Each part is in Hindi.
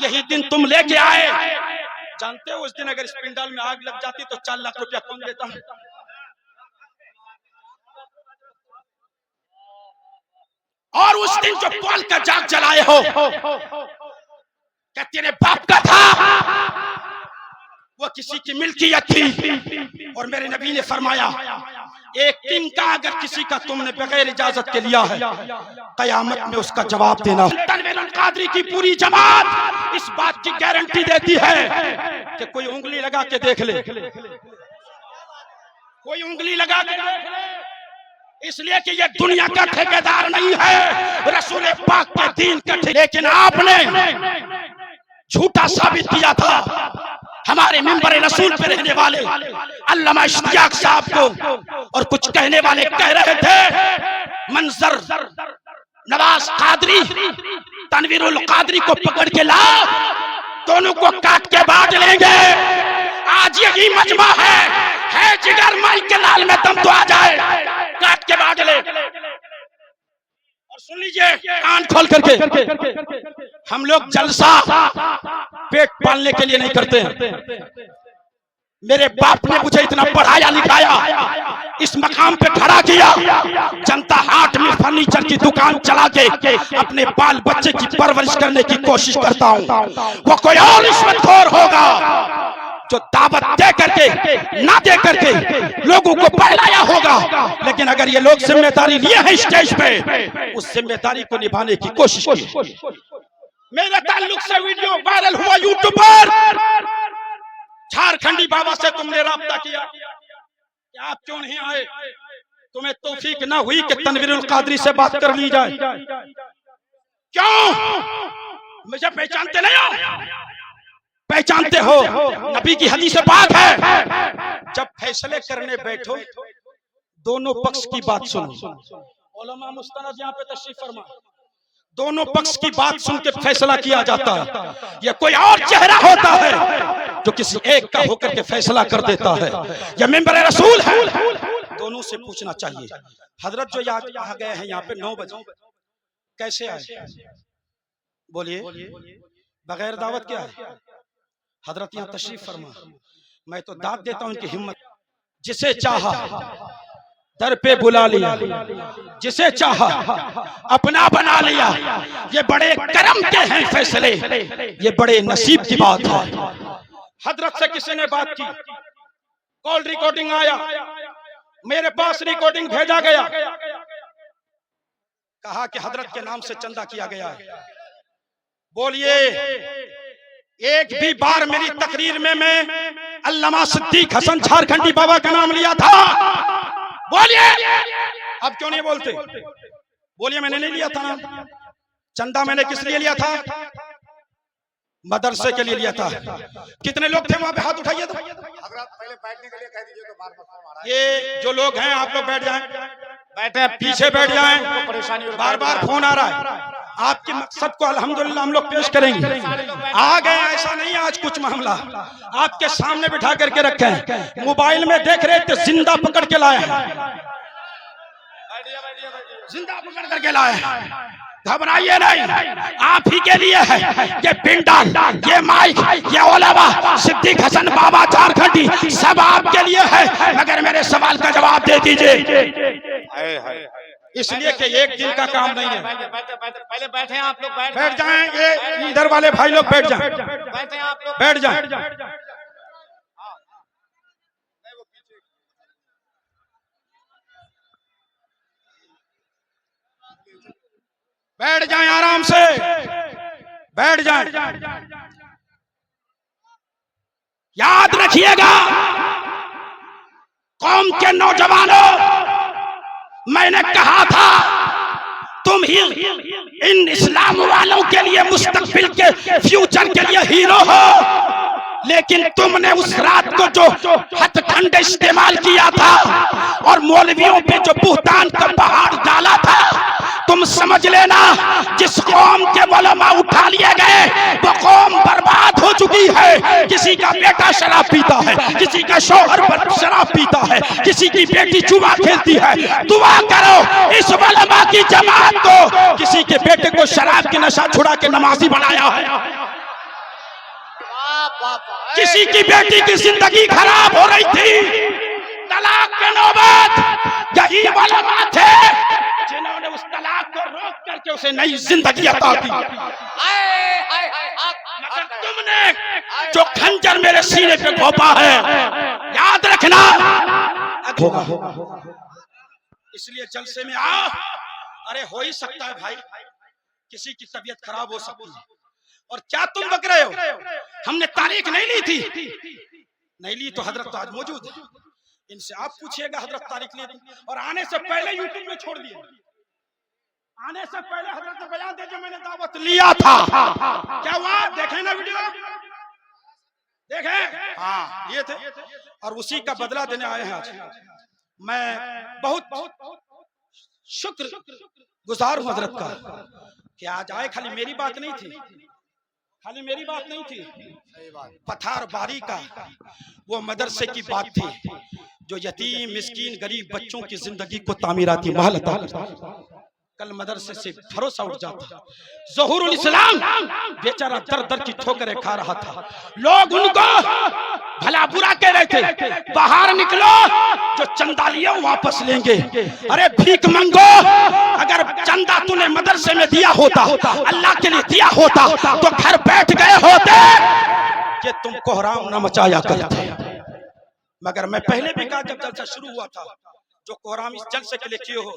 यही दिन तुम लेके आए। जानते हो उस दिन अगर इस पिंडाल में आग लग जाती तो 4 लाख रुपया कौन देता? और उस दिन जो पोल का जाग जलाए हो क्या तेरे बाप का था? वो किसी की मिल्कियत थी। और मेरे नबी ने फरमाया एक दिन का अगर किसी का तुमने बगैर इजाजत के लिया है, कयामत में उसका जवाब देना। तनवीरुल कादरी की पूरी जमात इस बात की गारंटी देती है कि कोई उंगली लगा के देख ले, कोई उंगली लगा के देख ले, इसलिए कि ये दुनिया का ठेकेदार नहीं है, रसूल पाक के दीन का ठेकेदार। लेकिन आपने झूठा साबित किया था। हमारे मिंबर रसूल पे रहने वाले अल्लामा इश्तियाक साहब को और कुछ कहने वाले कह रहे थे मंजर नवाज कादरी तनवीरुल कादरी को पकड़ के लाओ, दोनों को काट के बांट लेंगे। आज यही मजमा है जिगर माई के लाल में दम तो आ जाए, काट के बांट ले। और सुन लीजिए कान खोल करके, हम लोग जलसा पेट पालने के लिए नहीं करते हैं। मेरे बाप ने मुझे इतना पढ़ाया लिखाया, इस मकाम पे खड़ा किया, जनता हाट में फर्नीचर की दुकान चला के अपने बाल बच्चे की परवरिश करने की कोशिश करता हूँ। वो कोई और रिश्वतखोर होगा जो दावत दे करके ना दे करके लोगों को बहलाया होगा। लेकिन अगर ये लोग जिम्मेदारी लिए हैं स्टेज पे, उस जिम्मेदारी को निभाने की कोशिश की। मेरे ताल्लुक से वीडियो वायरल हुआ यूट्यूब पर, झारखंडी बाबा से तुमने राब्ता किया कि आप क्यों नहीं आए? तुम्हें तौफीक ना हुई कि तनवीरुल कादरी से बात कर ली जाए? क्यों? मुझे पहचानते नहीं हो? पहचानते हो? नबी की हदीस पाक है जब फैसले करने बैठो दोनों पक्ष की बात सुनो। उलमा मुस्तनद यहाँ पे तशरीफ फरमा, दोनों पक्ष की बात सुन के फैसला किया जाता है। यह कोई और चेहरा होता है जो किसी एक का होकर के फैसला कर देता है। यह मिंबर रसूल है, दोनों से पूछना चाहिए। हजरत जो आ गए हैं यहाँ पे 9 बजे, कैसे आए? बोलिए, बगैर दावत क्या है? हजरत यहाँ तशरीफ फरमा, मैं तो दाद देता हूँ इनकी हिम्मत। जिसे चाहा दर पे बुला लिया, जिसे चाहा अपना बना लिया। ये बड़े करम के हैं फैसले, ये बड़े नसीब की बात है। हजरत से किसी ने बात की, कॉल रिकॉर्डिंग आया, मेरे पास रिकॉर्डिंग भेजा गया, कहा कि हजरत के नाम से चंदा किया गया है। बोलिए, एक भी बार मेरी तकरीर में मैं अल्लामा सिद्दीक हसन झारखंडी बाबा का नाम लिया था? बोलिए, अब क्यों नहीं बोलते? बोलिए, मैंने नहीं लिया था नाम। चंदा मैंने किस लिए लिया था? मदरसे के लिए लिया था। कितने लोग थे वहां पे? हाथ उठाइए। तो पहले बैठने के लिए कह दीजिए। तो ये जो लोग हैं आप लोग बैठ जाएं, बैठे पीछे बैठ जाएं, परेशानी बार बार फोन आ रहा है। आपके मकसद को अल्हम्दुलिल्लाह हम लोग पेश करेंगे। आ गए ऐसा नहीं, आज कुछ मामला आपके सामने बिठा करके रखे हैं। मोबाइल में देख रहे थे, जिंदा पकड़ के लाए हैं, जिंदा पकड़ करके लाए हैं। घबराइए नहीं, आप ही के लिए है ये पिंडाल, ये माइक, ये उलमा, सिद्दीक हसन बाबा झारखंडी, सब आपके लिए है। मगर मेरे सवाल का जवाब दे दीजिए, इसलिए कि एक दिन का काम नहीं है। पहले बैठे आप लोग, बैठ जाएं। ये इधर वाले भाई लोग बैठ जाएं, बैठे आप लोग, बैठ जाएं। बैठ जाएं, आराम से बैठ जाएं। याद रखिएगा कौम के नौजवानों, मैंने कहा था तुम ही इन इस्लाम वालों के लिए मुस्तकबिल के फ्यूचर के लिए हीरो हो, लेकिन तुमने उस रात को जो हथकंड इस्तेमाल किया था और मौलवियों पे जो बुहतान का पहाड़ डाला था, तुम समझ लेना जिस कौम के उलमा उठा लिए गए वो कौम बर्बाद हो चुकी है। किसी का बेटा शराब पीता है, किसी का शौहर शराब पीता है, किसी की बेटी जुआ खेलती है। दुआ करो इस उलमा की जमात को किसी के बेटे को शराब की नशा छुड़ा के नमाजी बनाया है। किसी की बेटी की जिंदगी खराब हो रही थी, तलाक के नौबत यही वाले थे जिन्होंने उस तलाक को रोक करके उसे नई जिंदगी अता की। मगर तुमने जो खंजर मेरे सीने पे घोंपा है, याद रखना होगा। इसलिए जलसे में आओ। अरे हो ही सकता है भाई, किसी की तबीयत खराब हो सकती है। और क्या तुम बक रहे हो? हमने तारीख नहीं ली थी, नहीं ली तो हजरत तो आज मौजूद है। इनसे आप पूछिएगा हजरत तारीख ली थी, और आने से पहले यूट्यूब में छोड़ दिए। आने से पहले हजरत ने बयान दे जो मैंने दावत लिया था। क्या हुआ? देखें ना वीडियो, देखें। हाँ ये थे, और उसी का बदला देने आए हैं आज। मैं बहुत शुक्र गुजार हूं हजरत का कि आज आए। खाली मेरी बात नहीं थी, खाली मेरी बात नहीं थी, पठार बारी का वो मदरसे की बात थी जो यतीम मिस्कीन गरीब बच्चों की जिंदगी को तामीराती महल अता करता। कल मदरसे से भरोसा उठ जाता। ज़हूरुल इस्लाम बेचारा दर दर की ठोकरें खा रहा था। लोग उनको भला बुरा कह रहे थे, बाहर निकलो जो चंदा लिया वापस लेंगे। अरे भीख मंगो, अगर चंदा तूने मदरसे में दिया होता, अल्लाह के लिए दिया होता, तो घर बैठ गए होते कि तुम कोहराम न मचाया करते। मगर मैं पहले भी कहा जब जलसा शुरू हुआ था, जो कोहराम इस जलसे के लिए किए हो,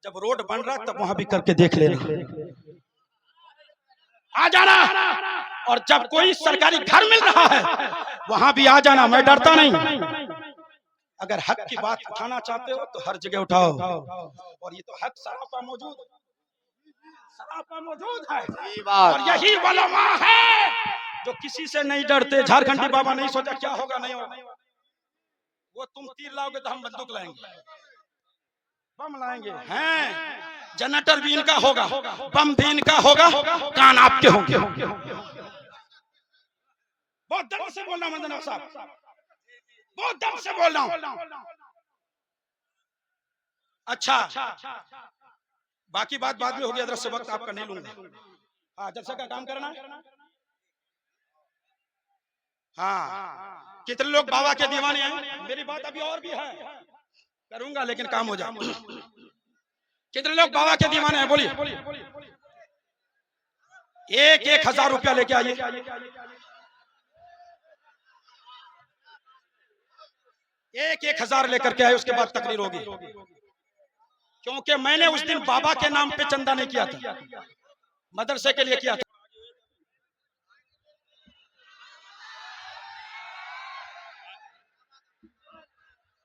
जब रोड बन रहा तब वहां भी करके देख लेना, आ जाना। और जब कोई सरकारी घर मिल रहा है वहां भी आ जाना, मैं डरता नहीं। अगर हक की बात उठाना चाहते हो तो हर जगह उठाओ, और ये तो हक सरापा मौजूद है। और यही उलमा है जो किसी से नहीं डरते। झारखंडी बाबा नहीं सोचा क्या होगा नहीं होगा, वो तुम तीर लाओगे तो हम बंदूक लाएंगे, बम लाएंगे। हैं जनरेटर भी इनका होगा, बम भी इनका होगा, कान आपके होंगे। बहुत दम से बोलना मंदना साहब, बहुत दम से बोल रहा हूं। अच्छा बाकी बात बाद में होगी, अदरस से वक्त आपका नहीं लूंगा। हाँ जलसे का काम करना। हाँ कितने लोग बाबा के दीवाने हैं? मेरी बात अभी और भी है, करूंगा लेकिन काम हो जाए। कितने लोग बाबा के दीवाने हैं? बोलिए। 1,000 रुपया लेके आइए। 1,000 लेकर के आए, उसके बाद तकरीर होगी। क्योंकि मैंने उस दिन बाबा के नाम पे चंदा नहीं किया था, मदरसे के लिए किया था।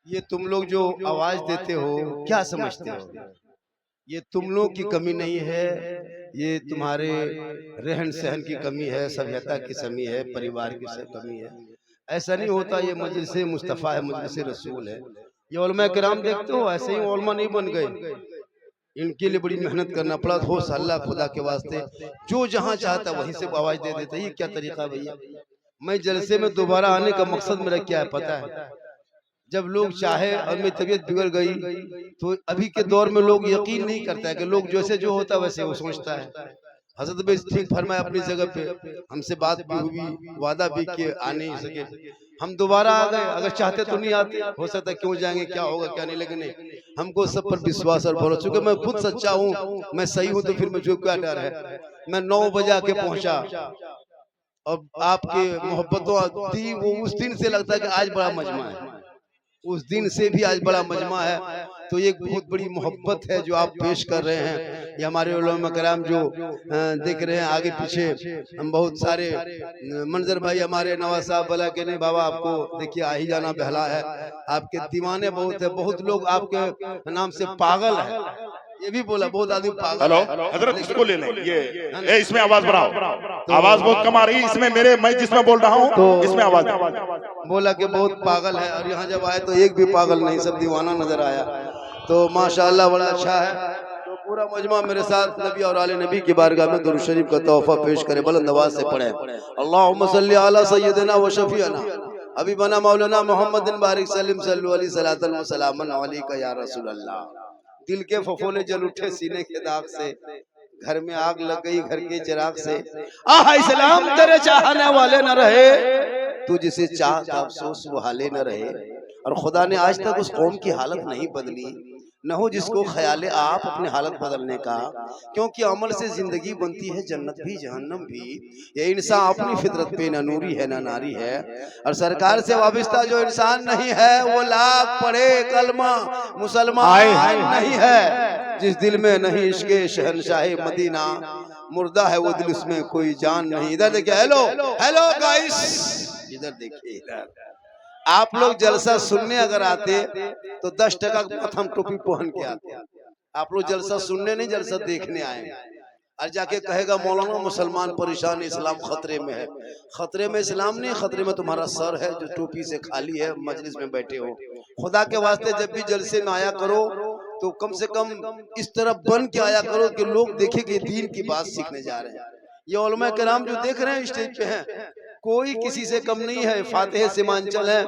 ये तुम लोग जो आवाज देते हो क्या समझते हो? ये तुम लोग की कमी नहीं है, ये तुम्हारे रहन सहन की कमी है, सभ्यता की कमी है, परिवार की कमी है। ऐसा नहीं होता। ये मजलिस मुस्तफ़ा है, मजलिस रसूल है। ये उलमा किराम देखते हो, ऐसे ही उलमा नहीं बन गए, इनके लिए बड़ी मेहनत करना पड़ा। हो अल्लाह खुदा के वास्ते जो जहाँ चाहता वहीं से आवाज दे देता। ये क्या तरीका भैया? मैं जलसे में दोबारा आने का मकसद मेरा क्या है पता है? जब लोग चाहे और मेरी तबीयत बिगड़ गई तो अभी के दौर में लोग यकीन नहीं करता है कि लोग जैसे जो होता है वैसे वो सोचता है। हजरत भी ठीक फरमाया अपनी जगह पे, हमसे बात भी हुई, वादा भी किए, आ नहीं सके, हम दोबारा आ गए। अगर चाहते तो नहीं आते, हो सकता है क्यों जाएंगे, क्या होगा क्या नहीं, लेकिन नहीं, हमको सब पर विश्वास और भरोसा, क्योंकि मैं खुद सच्चा हूँ, मैं सही हूँ, तो फिर मुझे क्या डर है। मैं 9 बजे आके पहुंचा और आपके मोहब्बतों दी, वो उस दिन से लगता है कि आज बड़ा मजमा है, उस दिन से भी आज बड़ा मजमा है। तो ये बहुत बड़ी मोहब्बत है जो आप पेश कर रहे हैं। ये हमारे उलमा कराम जो देख रहे हैं आगे पीछे, हम बहुत सारे मंजर भाई हमारे नवाज साहब बोला कि नहीं बाबा आपको देखिए आ ही जाना बहला है, आपके दीवाने बहुत है, बहुत लोग आपके नाम से पागल है, ये भी बोला बहुत आदमी पागल। हेलो हजरत इसको ले लें, ये इसमें आवाज बढ़ाओ, आवाज बहुत कम आ रही है इसमें, मेरे मैं जिसमें बोल रहा हूँ तो इसमें आवाज बोला कि बहुत पागल है। और यहाँ जब आए तो एक भी पागल नहीं, सब दीवाना नजर आया। तो माशाअल्लाह बड़ा अच्छा है। तो पूरा मजमा मेरे साथ नबी और आले नबी की बारगाह में दुरूद शरीफ का तोहफा पेश करे, बुलंद आवाज से पढ़े। अल्लाहुम्मा सल्ली अला सय्यदिना व शफीअना हबीबना मौलाना मोहम्मदिन बारिक सल्लम सल्लु अलैहि सलातन व सलामन अलैका या रसूल अल्लाह। दिल के फफोले जल उठे सीने के दाग से, घर में आग लग गई घर के चिराग से, आह इस्लाम तेरे चाहने वाले न रहे, तू जिसे चाह अफसोस वो हाले न रहे। और खुदा ने आज तक उस कौम की हालत नहीं बदली, न हो जिसको ख्याल आप अपनी हालत बदलने का, क्योंकि अमल से जिंदगी बनती है जन्नत भी जहन्नम भी। ये इंसान अपनी फितरत पे न नूरी है न नारी है। और सरकार से वाबस्ता जो इंसान नहीं है वो लाख पढ़े कलमा मुसलमान नहीं है। जिस दिल में नहीं इश्क़े शहनशाहे मदीना, मुर्दा है वो दिल, उसमें कोई जान नहीं। इधर देखिए, हेलो हेलो गाइस, इधर देखिए, इधर आप लोग जलसा सुनने अगर आते तो 10 टका प्रथम टोपी पहन के आते। आप लोग जलसा सुनने नहीं, जलसा देखने आए। और जाके कहेगा मौलाना मुसलमान परेशान, इस्लाम खतरे में है। खतरे में इस्लाम नहीं, खतरे में तुम्हारा सर है जो टोपी से खाली है, मजलिस में बैठे हो। खुदा के वास्ते जब भी जलसे में आया करो तो कम से कम इस तरह बन के आया करो कि लोग देखें कि दीन की बात सीखने जा रहे हैं। ये उलमा किराम जो देख रहे हैं स्टेज पे हैं, कोई किसी से कम नहीं है। फातेह सीमांचल है,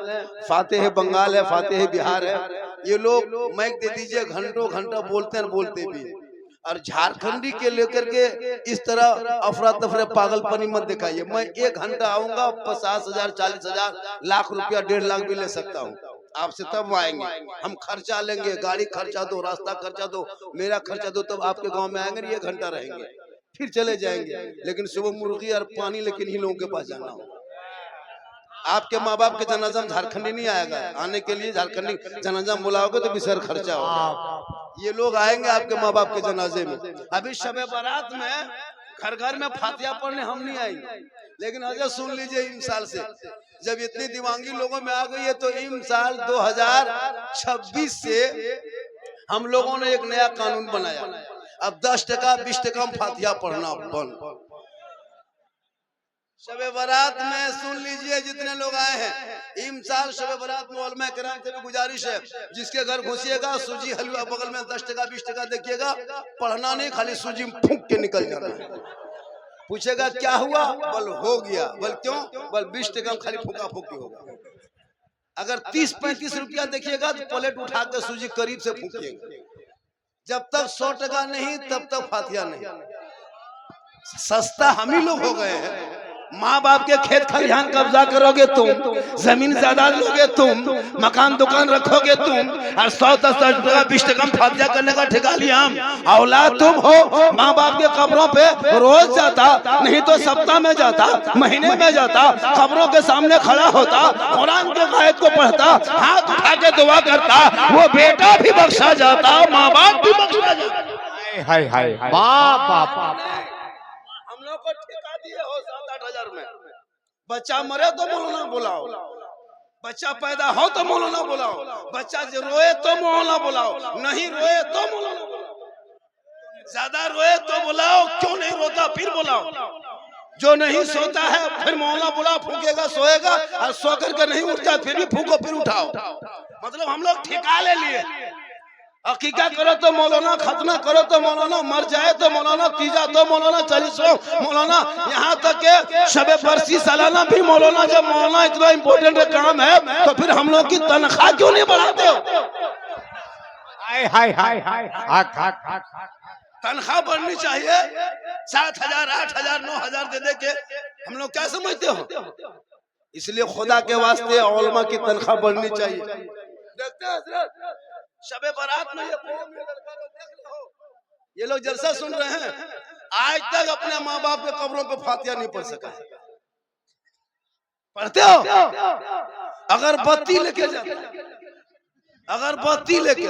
फातेह बंगाल है, फातेह बिहार है। ये लोग माइक दे दीजिए, घंटों घंटा बोलते हैं, बोलते भी। और झारखंडी के लेकर के इस तरह अफरा तफरा पागलपनी मत दिखाइए। मैं 1 घंटा आऊंगा, 50,000 40,000 लाख रुपया 1.5 लाख भी ले सकता हूँ आपसे, तब आएंगे। हम खर्चा लेंगे, गाड़ी खर्चा दो, रास्ता खर्चा दो, मेरा खर्चा दो, तब आपके गांव में आएंगे। 1 घंटा रहेंगे फिर चले जाएंगे। लेकिन सुबह मुर्गी और पानी लेकिन ही लोगों के पास जाना हो। आपके माँ बाप के जनाजा में झारखंडी नहीं आएगा, आने के लिए झारखंडी जनाजा बुलाओगे तो बिसर खर्चा होगा। ये लोग आएंगे आपके माँ बाप के जनाजे में। अभी शबे बारात में घर घर में फातिहा पढ़ने हम नहीं आएंगे, लेकिन हजरत सुन लीजिए, इमसाल से जब इतनी दीवानगी लोगों में आ गई है तो इमसाल 2026 से हम लोगों ने एक नया कानून बनाया। अब 10 टका 20 टका में फातिहा पढ़ना बंद। शबे बारात में सुन लीजिए, जितने लोग आए हैं इमसाल शबे बारात में उलमा किराम से भी गुजारिश है, जिसके घर घुसिएगा सूजी हलवा बगल में 10 टका 20 टका देखिएगा, पढ़ना नहीं, खाली सूजी फूंक के निकल जाना है। पूछेगा क्या हुआ, बोल हो गया, बोल क्यों, बोल 20 टका में खाली फूका फूकी होगा। अगर 30-35 रुपया देखिएगा तो प्लेट उठा के सूजी करीब से फूकिएगा। जब तक 100 टका नहीं तब तक फातिहा नहीं। सस्ता हम ही लोग हो गए हैं। माँ बाप के खेत खलिहान कब्जा करोगे तुम, जमीन जायदाद लोगे तुम, मकान दुकान रखोगे तुम, और 100-10 टका 20 टका फातिहा करने का ठेका लिया हम। औलाद तुम हो, माँ बाप के कब्रों पे रोज जाता, नहीं तो सप्ताह में जाता, महीने में जाता, कब्रों के सामने खड़ा होता, कुरान के आयत को पढ़ता, हाथ उठा के दुआ करता, वो बेटा भी बख्शा जाता, माँ बाप भी बख्शा जाता। हाय हाय बाप हम लोग को ठेका दिए हो 7-8 हजार में। बच्चा मरे तो मौलाना बुलाओ, बच्चा पैदा हो तो मौलाना बुलाओ, बच्चा जो रोए तो मौलाना बुलाओ, नहीं रोए तो मौलाना बुलाओ, ज्यादा रोए तो बुलाओ, क्यों नहीं रोता फिर बुलाओ, जो नहीं सोता है फिर मौलाना बुलाओ, फूकेगा सोएगा, और सो करके नहीं उठता फिर भी फूको फिर उठाओ। मतलब हम लोग ठेका ले लिए। अकीका करो तो मौलाना, खतना करो तो मौलाना, मर जाए तो मौलाना, तीजा तो मौलाना, 40 मौलाना, यहाँ तक के शबे बरसी सालाना भी मौलाना। जब मौलाना इतना इम्पोर्टेंट काम है तो फिर हम लोग की तनख्वाह क्यों नहीं बढ़ाते हो? हाय हाय हाय हाय तनख्वाह बढ़नी चाहिए। 7,000 8,000 9,000 दे के हम लोग क्या समझते हो? इसलिए खुदा के वास्ते उलमा की तनख्वाह बढ़नी चाहिए। देखते हैं शबे बारात में ये लोग जलसा सुन रहे हैं, आज तक अपने माँ बाप के कब्रों पे फातिहा नहीं पढ़ सका। पढ़ते हो? अगरबत्ती लेके जाते, अगरबत्ती लेके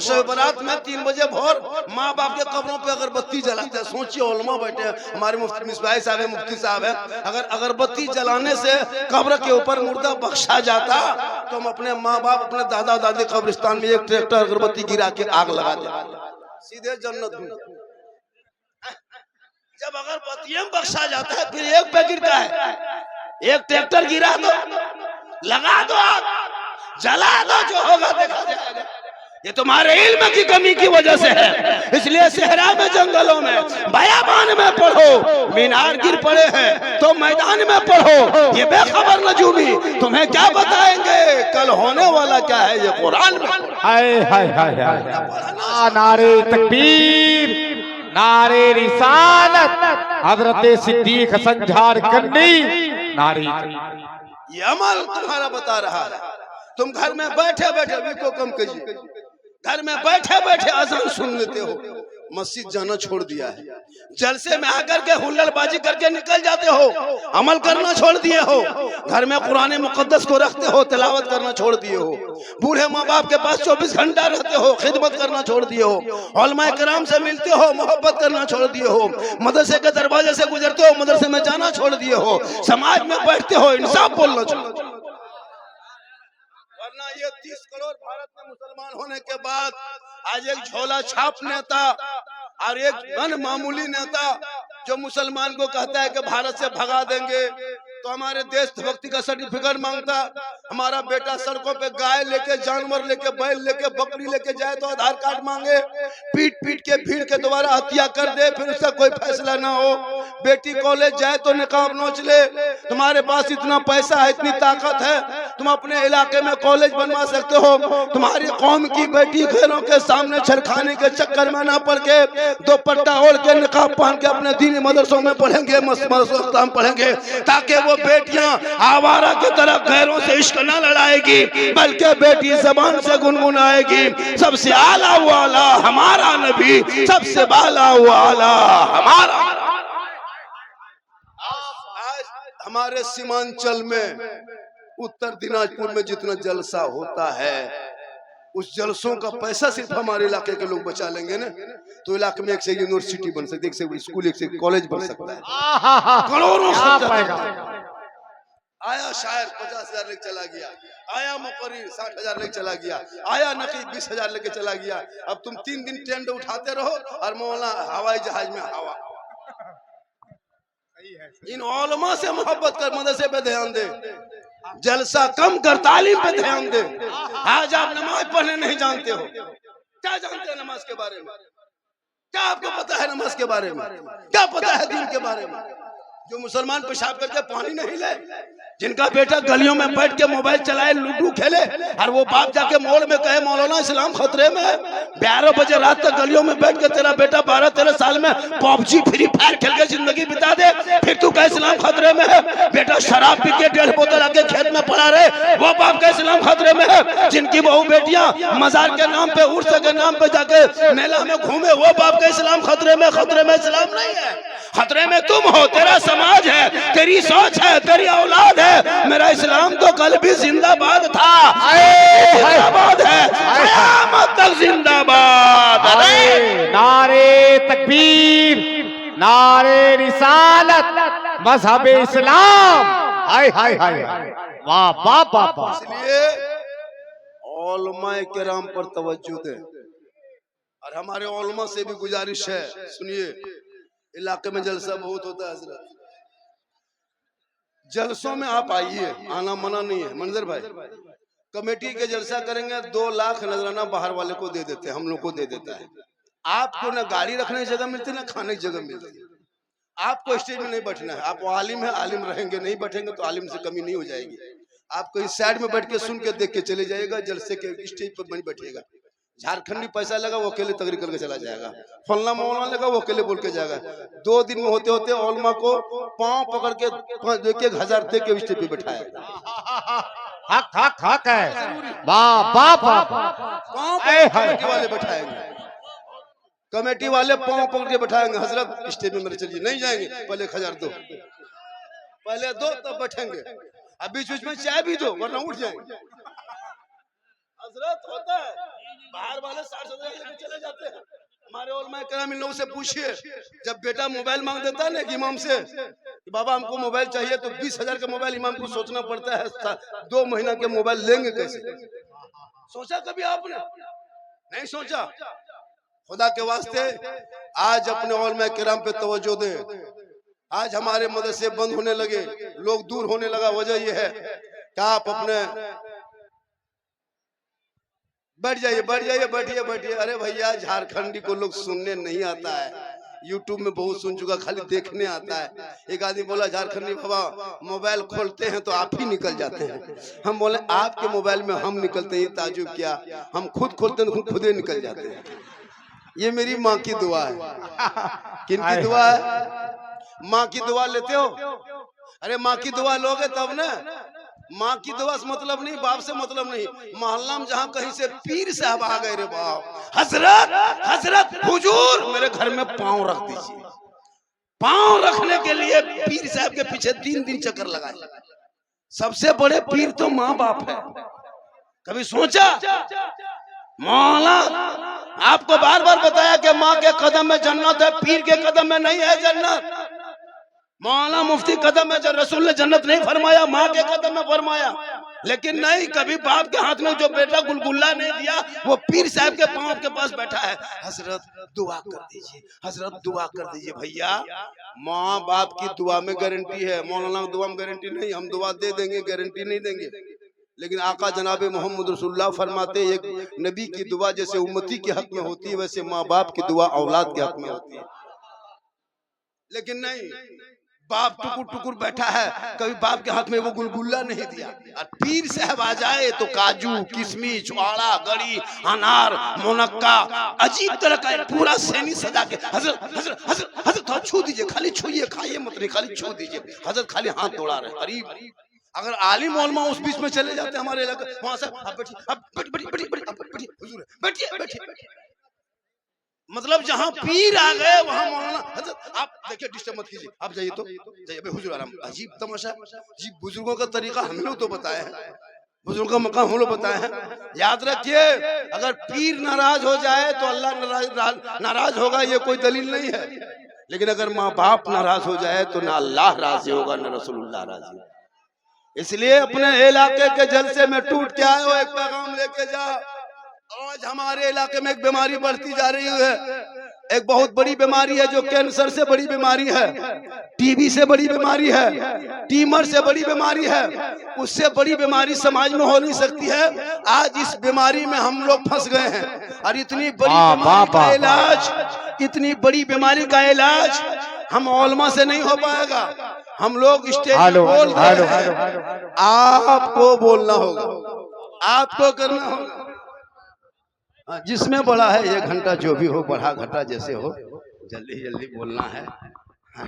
शबे बारात में 3 बजे भोर माँ बाप के कब्रों पे अगरबत्ती जलाते हैं। सोचिए, उलमा बैठे हैं, हमारे मुफ्ती मिसबाही साहब है, मुफ्ती साहब है, अगर अगरबत्ती जलाने से कब्र के ऊपर मुर्दा बख्शा जाता तो हम अपने माँ बाप, अपने दादा दादी कब्रिस्तान में एक ट्रैक्टर अगरबत्ती गिरा के आग लगा दे, सीधे जन्नत में। जब अगरबत्तियां बख्शा जाता है फिर एक पे गिरता है, एक ट्रैक्टर गिरा दो, लगा दो आग, जला दो, जो होगा देखा जाएगा। ये तुम्हारे इल्म की कमी की वजह से है। इसलिए सहरा में, जंगलों में, बयाबान में पढ़ो। मीनार गिर पड़े हैं तो मैदान में पढ़ो। ये बेखबर नजूमी तुम्हें क्या बताएंगे कल होने वाला क्या है, ये कुरान में। हाय हाय हाय हाय, नारे तकबीर, नारे रिसालत हजरत सिद्दीक हसन झारखंडी नारी ये अमल तुम्हारा बता रहा है। तुम घर में बैठे बैठे अभी को कम कीजिए, घर में बैठे बैठे अजान सुन लेते हो, मस्जिद जाना छोड़ दिया है, जलसे में आकर के हुल्लड़बाजी करके निकल जाते हो, अमल करना छोड़ दिए हो, घर में कुरान मुकद्दस को रखते हो, तिलावत करना छोड़ दिए हो, बूढ़े माँ बाप के पास 24 घंटा रहते हो, खिदमत करना छोड़ दिए हो, उलमाए किराम से मिलते हो, मोहब्बत करना छोड़ दिए हो, मदरसे के दरवाजे से गुजरते हो, मदरसे में जाना छोड़ दिए हो, समाज में बैठते हो, इंसाफ बोलना छोड़ दिए। वरना ये 30 करोड़ भारत में मुसलमान होने के बाद आज एक झोला छाप नेता और एक मन मामूली नेता जो मुसलमान को कहता है कि भारत से भगा देंगे, तो हमारे देशभक्ति का सर्टिफिकेट मांगता, हमारा बेटा सड़कों पे गाय लेके, जानवर लेके, बैल लेके, बकरी लेके जाए तो आधार कार्ड मांगे, पीट पीट के भीड़ के द्वारा हत्या कर दे, फिर उसका कोई फैसला ना हो, बेटी कॉलेज जाए तो निकाब नोच ले। तुम्हारे पास इतना पैसा है, इतनी ताकत है, तुम अपने इलाके में कॉलेज बनवा सकते हो, तुम्हारी कौम की बेटी घरों के सामने छरखाने के चक्कर में ना पड़ के दुपट्टा ओढ़ के निकाब पहन के अपने दीनी मदरसों में पढ़ेंगे, मदरसों पढ़ेंगे, ताकि वो बेटियां आवारा की तरह गैरों से इश्क न लड़ाएगी, बल्कि बेटी जबान से गुनगुनाएगी, सबसे आला वाला हमारा नबी, सबसे बाला वाला हमारा। आज हमारे सीमांचल में, उत्तर दिनाजपुर में जितना जलसा होता है, उस जलसों का पैसा सिर्फ हमारे इलाके के लोग बचा लेंगे ना, तो इलाके में एक से यूनिवर्सिटी बन सकती है, एक से स्कूल, एक से कॉलेज बन सकता है, करोड़ों आया शायर 50,000 लेके चला गया, आया मुकर्रिर 60,000 लेके चला गया, आया नकीब 20,000 लेके चला गया। अब तुम 3 दिन टेंट उठाते रहो और मौला हवाई जहाज में हवा। इन उलमा से मोहब्बत कर, मदरसे पे ध्यान दे, जलसा कम कर, तालीम पे ध्यान दे। आज आप नमाज पढ़ने नहीं जानते हो, क्या जानते हैं नमाज के बारे में? क्या आपको पता है नमाज के बारे में? क्या पता है दीन के बारे में? जो मुसलमान पेशाब करके पानी नहीं ले, जिनका बेटा गलियों में बैठ के मोबाइल चलाए, लूडो खेले, और वो बाप जाके मोड़ में कहे मौलाना इस्लाम खतरे में है, 12 बजे रात तक गलियों में बैठ के तेरा बेटा 12-13 साल में पबजी फ्री फायर खेल के जिंदगी बिता दे, फिर तू कहे इस्लाम खतरे में है। बेटा शराब पी के 1.5 बोतल आके खेत में पड़ा रहे, वो बाप का इस्लाम खतरे में है। जिनकी बहू बेटियां मजार के नाम पे, उर्स के नाम पे जाके मेला में घूमे, वो बाप का इस्लाम खतरे में। खतरे में इस्लाम नहीं है, खतरे में तुम हो, तेरा समाज है, तेरी सोच है, तेरी औलाद है। मेरा इस्लाम तो कल भी जिंदाबाद था, जिंदाबाद है, क़यामत तक जिंदाबाद। नारे तकबीर, नारे रिसालत, मजहब इस्लाम, हाय हाय हाय, वाह वाह वाह वाह। इसलिए उलमाए किराम पर तवज्जो दें, और हमारे उलमा से भी गुजारिश है, सुनिए, इलाके में जलसा बहुत होता है हजरत, जलसों में आप आइए, आना मना नहीं है। मंजर भाई, कमेटी के जलसा करेंगे, 2 लाख नजराना बाहर वाले को दे देते हैं, हम लोग को दे देता है। आपको ना गाड़ी रखने की जगह मिलती, ना खाने की जगह मिलती। आपको स्टेज में नहीं बैठना है, आप आलिम है, आलिम रहेंगे, नहीं बैठेंगे तो आलिम से कमी नहीं हो जाएगी। आप कहीं साइड में बैठ के सुन के देख के चले जाएगा, जलसे के स्टेज पर नहीं बैठेगा। झारखंडी पैसा लगा, वो अकेले तकरीर करके चला जाएगा, फलना मौलाना लगा, वो अकेले बोल के जाएगा। 2 दिन में होते होते उलमा को पांव पकड़ के 1,000 दे के स्टेज पे बिठाया। हक हक हक है, वाह वाह वाह। पांव कमेटी वाले बैठाएंगे, कमेटी वाले पांव पकड़ के बैठाएंगे, हजरत स्टेज में मेरे चलिए, नहीं जाएंगे, पहले 1,000 दो, पहले दो तब बैठेंगे, अब बीच बीच में चाय भी दो वरना उठ जाएंगे। हजरत होता है, बाहर वाले 60,000 लेके चले जाते हैं। हमारे उलमाए किराम इन लोगों से पूछिए, जब बेटा मोबाइल मांग देता है ना इमाम से कि बाबा हमको मोबाइल चाहिए, तो 20,000 का मोबाइल इमाम को सोचना पड़ता है, 2 महीना के मोबाइल लेंगे कैसे? सोचा कभी आपने? नहीं सोचा। खुदा के वास्ते आज अपने उलमाए किराम पे तवज्जो दें। आज हमारे मदरसे बंद होने लगे, लोग दूर होने लगा, वजह यह है कि आप अपने बैठ जाइए, बैठिए बैठिए। अरे भैया, झारखंडी को लोग सुनने नहीं आता है, यूट्यूब में बहुत सुन चुका, खाली देखने आता है। एक आदमी बोला, झारखंडी बाबा मोबाइल खोलते हैं तो आप ही निकल जाते हैं। हम बोले आपके मोबाइल में हम निकलते हैं, ताजुब क्या, हम खुद खोलते हैं तो खुद ही निकल जाते हैं। ये मेरी माँ की दुआ है। किनकी दुआ है? माँ की दुआ लेते हो? अरे माँ की दुआ लोगे तब ना। माँ की दुआ से मतलब नहीं, बाप से मतलब नहीं। मोहल्ला में जहाँ कहीं से पीर साहब आ गए रे बाप, हजरत हजरत हुजूर मेरे घर में पाँव रख दीजिए। पाँव रखने के लिए पीर साहब के पीछे 3 दिन चक्कर लगाए। सबसे बड़े पीर तो माँ बाप है। कभी सोचा? मौला आपको बार बार बताया कि माँ के कदम में जन्नत है, पीर के कदम में नहीं है जन्नत। मौला मुफ्ती कदम में रसूल ने जन्नत नहीं फरमाया, माँ के कदम में फरमाया। लेकिन नहीं, कभी बाप के हाथ में जो बेटा गुलगुल्ला नहीं दिया, वो पीर साहब के पांव के पास बैठा है। हजरत दुआ कर दीजिए, हजरत दुआ कर दीजिए। भैया माँ बाप की दुआ में गारंटी है, मौलाना की दुआ में गारंटी नहीं। हम दुआ दे देंगे, गारंटी नहीं देंगे। लेकिन आका जनाबे मोहम्मद रसूलुल्लाह फरमाते, एक नबी की दुआ जैसे उम्मती के हक में होती है, वैसे माँ बाप की दुआ औलाद के हक में होती है। लेकिन नहीं, बाप टुकुर टुकुर बैठा है, कभी बाप के हाथ में वो गुलगुल्ला नहीं दिया। और पीर साहब आ जाए तो काजू, किशमिश, छुआड़ा, गड़ी, अनार, मुनक्का, अजीब तरह का पूरा सैनी सजा के, हजरत हजरत हजरत हजरत थोड़ा छू दीजिए, खाली छूइए, खाइए मत नहीं, खाली छू दीजिए। हजरत खाली हाथ दौड़ा रहे। करीब अगर आलिम उलमा उस बीच में चले जाते हमारे इलाके, वहां से आप बैठिए, आप बैठिए, हुजूर बैठिए बैठिए। मतलब जहां पीर आ गए वहां मौलाना हजरत आप देखिए, डिस्टर्ब मत कीजिए, आप जाइए तो जाइए। हुजूर आराम। अजीब तमाशा जी, बुजुर्गों का तरीका हम लोग तो बताए हैं, बुजुर्गों का मकाम हम लोग बताए हैं। याद रखिए, अगर पीर नाराज हो जाए तो अल्लाह नाराज होगा, ये कोई दलील नहीं है। लेकिन अगर माँ बाप नाराज हो जाए तो ना अल्लाह राजी होगा ना रसूलुल्लाह राजी। इसलिए अपने इलाके के जलसे में टूट के आए हो, एक पैगाम लेके जा। आज हमारे इलाके में एक बीमारी बढ़ती जा रही है, एक बहुत बड़ी बीमारी है, जो कैंसर से बड़ी बीमारी है, टीबी से बड़ी बीमारी है, ट्यूमर से बड़ी बीमारी है। उससे बड़ी बीमारी समाज में हो नहीं सकती है। आज इस बीमारी में हम लोग फंस गए हैं। और इतनी बड़ी बीमारी का इलाज, इतनी बड़ी बीमारी का इलाज हम उलमा से नहीं हो पाएगा। हम लोग स्टेज पे बोल रहे हैं, आपको बोलना होगा, आपको करना होगा। जिसमें बड़ा है 1 घंटा, जो भी हो, बढ़ा घटा जैसे हो, जल्दी जल्दी बोलना है।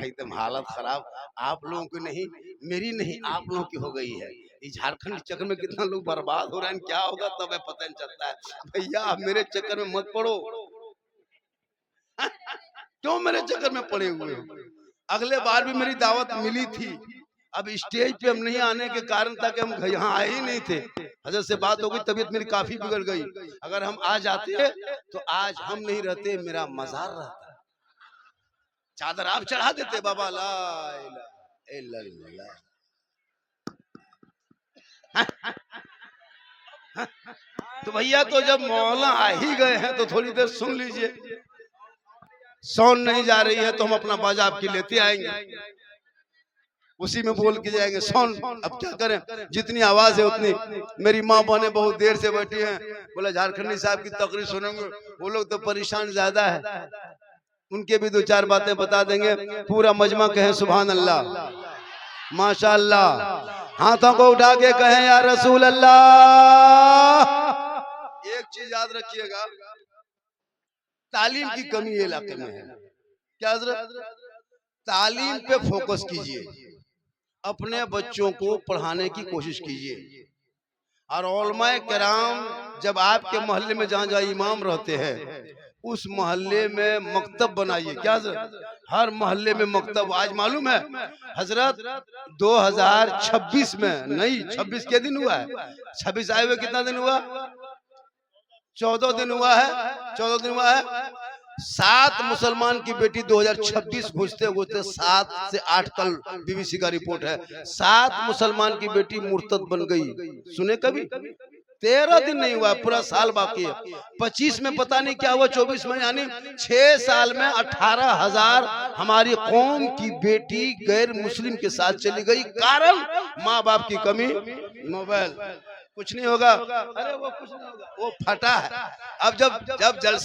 एकदम हालत खराब आप लोगों की नहीं, मेरी नहीं, आप लोगों की हो गई है। इस झारखंड चक्कर में कितना लोग बर्बाद हो रहे हैं, क्या होगा तब पता नहीं चलता है। भैया आप मेरे चक्कर में मत पड़ो। क्यों मेरे चक्कर में पड़े हुए हो? अगले बार भी मेरी दावत मिली थी, अब स्टेज पे हम नहीं आने के कारण था कि हम यहाँ आए ही नहीं थे। हजरत से बात हो गई, तबीयत मेरी काफी बिगड़ गई। अगर हम आ जाते तो आज हम नहीं रहते, मेरा मजार रहता। चादर आप चढ़ा देते बाबा। ला इलाहा इल्लल्लाह। तो भैया तो जब मौला आ ही गए हैं तो थोड़ी देर सुन लीजिए। साउंड नहीं जा रही है तो हम अपना बाजा आपकी लेते आएंगे, उसी में बोल के जाएंगे। साउंड अब क्या करें, जितनी आवाज है उतनी। मेरी माँ बहने बहुत देर से बैठी हैं, बोला झारखंडी साहब की तकरीर सुनेंगे। वो लोग तो परेशान ज्यादा है, उनके भी 2-4 बातें बता देंगे। पूरा मजमा कहे सुभान अल्लाह, माशाअल्लाह। हाथों को उठा के कहें या रसूल अल्लाह। एक चीज याद रखिएगा, तालीम की कमी इलाके में है। क्या हजरत? तालीम पे फोकस कीजिए, अपने बच्चों को पढ़ाने की कोशिश कीजिए। और उलमाए किराम जब आपके मोहल्ले में जहाँ जहाँ इमाम रहते हैं, उस मोहल्ले में मकतब बनाइए। क्या हजरत? हर मोहल्ले में मकतब। आज मालूम है हजरत 2026 में नहीं, 26 के दिन हुआ है, 26 आए हुए कितना दिन हुआ? 14 दिन हुआ है, 14 दिन हुआ है। 7 मुसलमान की बेटी 2026 घुसते घुसते 7 से 8, कल बीबीसी का रिपोर्ट है, 7 मुसलमान की बेटी मुर्तद बन गई। सुने कभी? 13 दिन नहीं हुआ, पूरा साल बाकी है। 25 में पता नहीं क्या हुआ, 24 में, यानी 6 साल में 18,000 हमारी कौम की बेटी गैर मुस्लिम के साथ चली गई। कारण माँ बाप की कमी, मोबाइल। कुछ नहीं होगा, अरे वो कुछ नहीं होगा, वो फटा है। अब जब जलसा